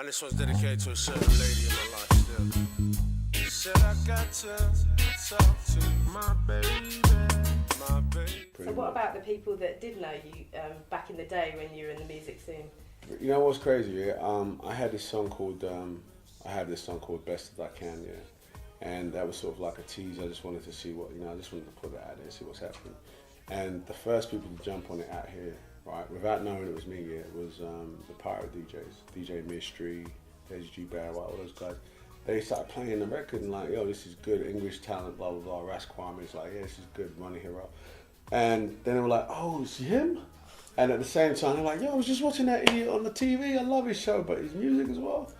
And this one's dedicated to a certain lady in my life still. She said I got to talk to my baby, my baby. So what about the people that did know you back in the day when you were in the music scene? You know what's crazy? Yeah? I had this song called Best As I Can, yeah. And that was sort of like a tease. I just wanted to see what, I just wanted to put that out there and see what's happening. And the first people to jump on it out here, right, without knowing it was me, yeah, it was the pirate DJs, DJ Mystery, G Barry, all those guys. They started playing the record and like, yo, this is good, English talent, blah, blah, blah. Ras Kwame's like, yeah, this is good, Money Hero. And then they were like, oh, it's him? And at the same time, they're like, yo, I was just watching that idiot on the TV. I love his show, but his music as well.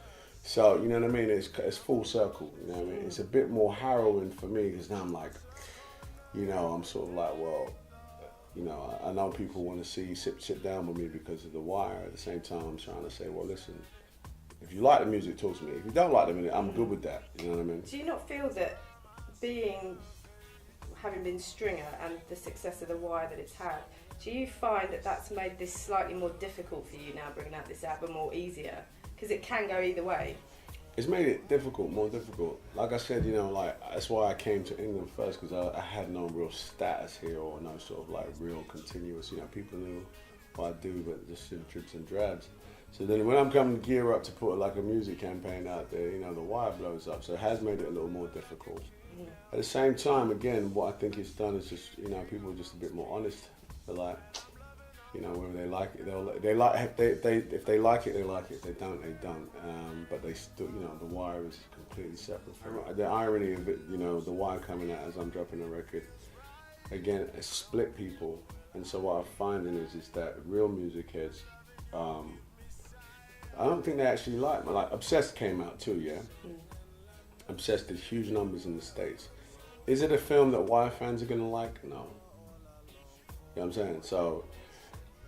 So, you know what I mean? It's full circle, you know what I mean? It's a bit more harrowing for me because now I'm like, I'm sort of like, well, I know people want to see sit down with me because of The Wire. At the same time, I'm trying to say, well, listen, if you like the music, talk to me. If you don't like the music, I'm good with that. You know what I mean? Do you not feel that having been Stringer and the success of The Wire that it's had, do you find that that's made this slightly more difficult for you now, bringing out this album, or easier? Because it can go either way. It's made it more difficult. Like I said, that's why I came to England first, because I had no real status here or no sort of like real continuous, people knew what I do, but just in dribs and drabs. So then when I'm coming to gear up to put like a music campaign out there, The Wire blows up. So it has made it a little more difficult. Mm. At the same time, again, what I think it's done is just, people are just a bit more honest. They're like, whether they like it, if they like it, they like it. If they don't, they don't. But they still, The Wire is completely separate from it. The irony of it, The Wire coming out as I'm dropping a record, again, it split people. And so what I'm finding is that real music heads, I don't think they actually like me. Like Obsessed came out too, yeah. Mm. Obsessed did huge numbers in the States. Is it a film that Wire fans are gonna like? No. You know what I'm saying? So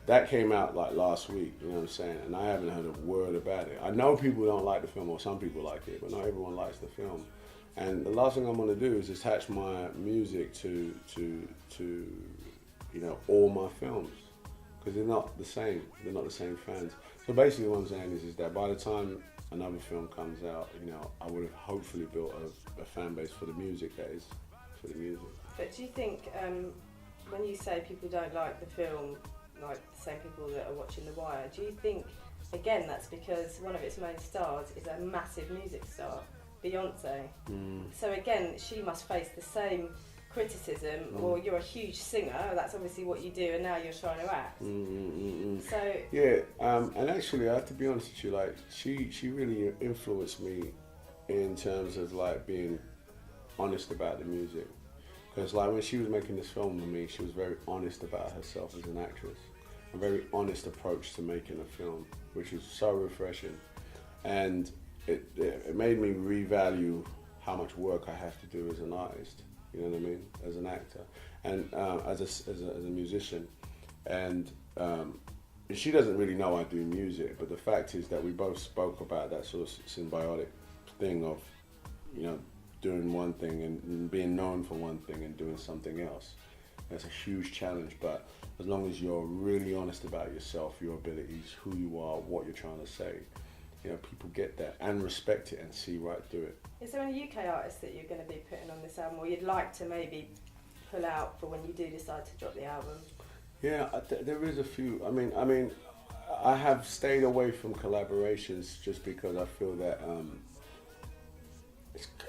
that came out like last week, you know what I'm saying? And I haven't heard a word about it. I know people don't like the film, or some people like it, but not everyone likes the film. And the last thing I'm gonna do is attach my music to all my films, because they're not the same. They're not the same fans. So basically what I'm saying is that by the time another film comes out, I would have hopefully built a fan base for the music, that is, for the music. But do you think, when you say people don't like the film, like the same people that are watching The Wire, do you think, again, that's because one of its main stars is a massive music star, Beyonce? Mm. So again, she must face the same criticism, or you're a huge singer, that's obviously what you do, and now you're trying to act. So yeah, and actually I have to be honest with you, like she really influenced me in terms of like being honest about the music, because like when she was making this film with me, she was very honest about herself as an actress, a very honest approach to making a film, which was so refreshing, and it made me revalue how much work I have to do as an artist. You know what I mean? As an actor and as a musician, and she doesn't really know I do music. But the fact is that we both spoke about that sort of symbiotic thing of, doing one thing and being known for one thing and doing something else. That's a huge challenge. But as long as you're really honest about yourself, your abilities, who you are, what you're trying to say, people get that and respect it and see right through it. Is there any UK artists that you're going to be putting on this album, or you'd like to maybe pull out for when you do decide to drop the album? Yeah, there is a few. I mean, I have stayed away from collaborations just because I feel that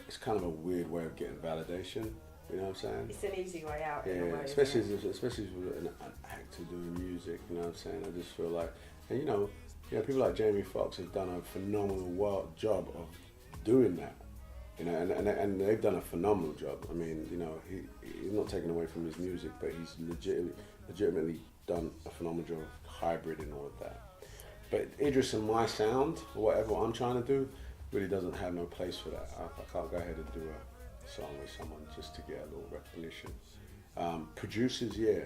it's kind of a weird way of getting validation. You know what I'm saying? It's an easy way out. Yeah, in a way, especially with an actor doing music. You know what I'm saying? I just feel like, and people like Jamie Foxx have done a phenomenal job of doing that. And they've done a phenomenal job. I mean, he's not taken away from his music, but he's legitimately done a phenomenal job of hybriding all of that. But Idris and my sound, or whatever I'm trying to do, really doesn't have no place for that. I can't go ahead and do a song with someone just to get a little recognition. Producers, yeah.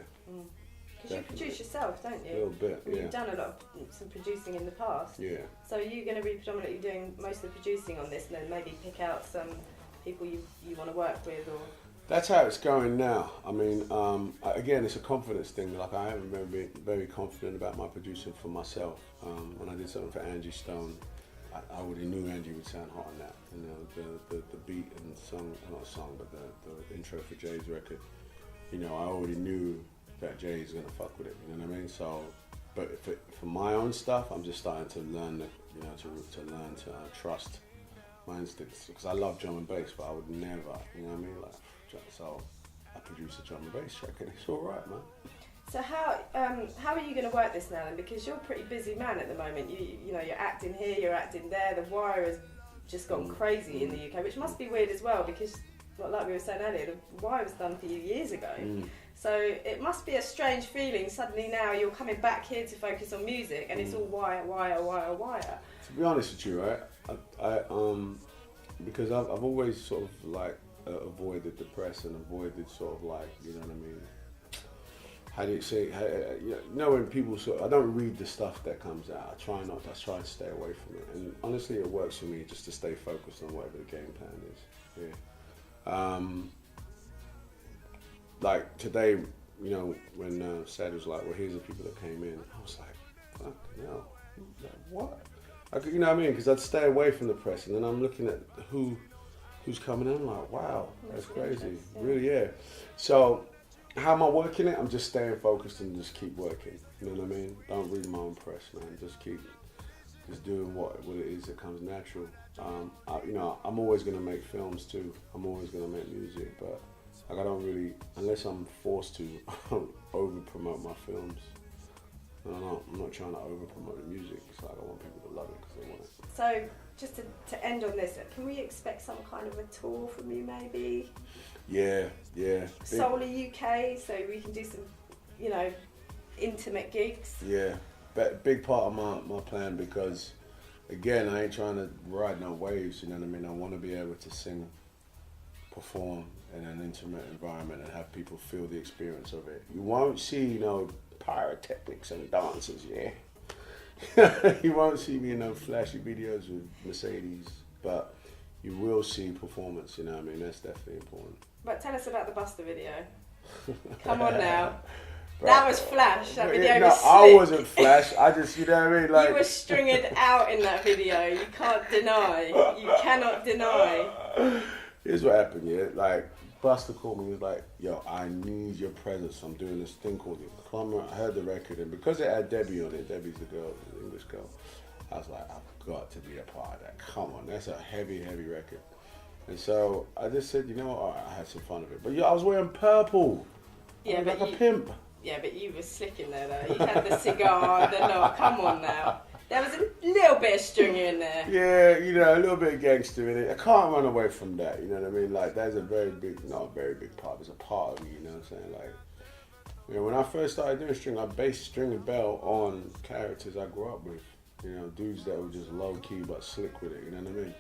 Because you produce yourself, don't you? A little bit, yeah. You've done a lot of some producing in the past. Yeah. So are you going to be predominantly doing most of the producing on this, and then maybe pick out some people you want to work with, or? That's how it's going now. I mean, again, it's a confidence thing. Like, I haven't been very confident about my producing for myself. When I did something for Angie Stone, I already knew Angie would sound hot on that. You know, the beat and song, not song, but the intro for Jay's record. You know, I already knew that Jay's gonna fuck with it. You know what I mean? So, but for my own stuff, I'm just starting to learn, to learn to trust my instincts, because I love drum and bass, but I would never, you know what I mean? Like, so I produce a drum and bass track, and it's all right, man. So how are you going to work this now then? Because you're a pretty busy man at the moment. You know, you're acting here, you're acting there. The Wire has just gone crazy in the UK, which must be weird as well, because, well, like we were saying earlier, The Wire was done for you years ago. So it must be a strange feeling. Suddenly now you're coming back here to focus on music, and it's all wire. To be honest with you, right, I because I've always sort of like avoided the press and avoided sort of like, you know what I mean? How do you say? You know, when people I don't read the stuff that comes out. I try to stay away from it. And honestly, it works for me just to stay focused on whatever the game plan is. Yeah. Like today, you know, when Sad was like, "Well, here's the people that came in," I was like, "Fuck no, like, what?" You know what I mean? Because I'd stay away from the press, and then I'm looking at who's coming in. I'm like, wow, that's crazy. Really, yeah. So how am I working it? I'm just staying focused and just keep working. You know what I mean? Don't read my own press, man. Just doing what it is that comes natural. You know, I'm always gonna make films too. I'm always gonna make music, but like I don't really, unless I'm forced to, over promote my films. I'm not trying to over promote the music. It's like I want people to love it because they want it. So just to end on this, can we expect some kind of a tour from you maybe? Yeah. Solely UK, so we can do some, you know, intimate gigs. Yeah, but big part of my plan, because again, I ain't trying to ride no waves, you know what I mean? I want to be able to sing, perform in an intimate environment and have people feel the experience of it. You won't see, you know, pyrotechnics and dances, yeah. You won't see me in no flashy videos with Mercedes, but you will see performance, you know what I mean? That's definitely important. But tell us about the Buster video. Come on now. That was flash. That video was slick. I wasn't flash. I just, you know what I mean? Like, you were stringed out in that video. You can't deny. You cannot deny. Here's what happened, yeah. Like, Buster called me. He was like, "Yo, I need your presence. I'm doing this thing called The Plumber." I heard the record, and because it had Debbie on it, Debbie's the girl, the English girl, I was like, I've got to be a part of that. Come on, that's a heavy record. And so I just said, you know what? All right, I had some fun of it. But yeah, I was wearing purple. Yeah, like a pimp. Yeah, but you were slick in there, though. You had the cigar, the knob. Come on now. There was a little bit of string in there. Yeah, you know, a little bit of gangster in it. I can't run away from that, you know what I mean? Like, that's a very big, not a very big part, it's a part of me, you know what I'm saying? Like, you know, when I first started doing string, I based string and bell on characters I grew up with. You know, dudes that were just low-key but slick with it, you know what I mean?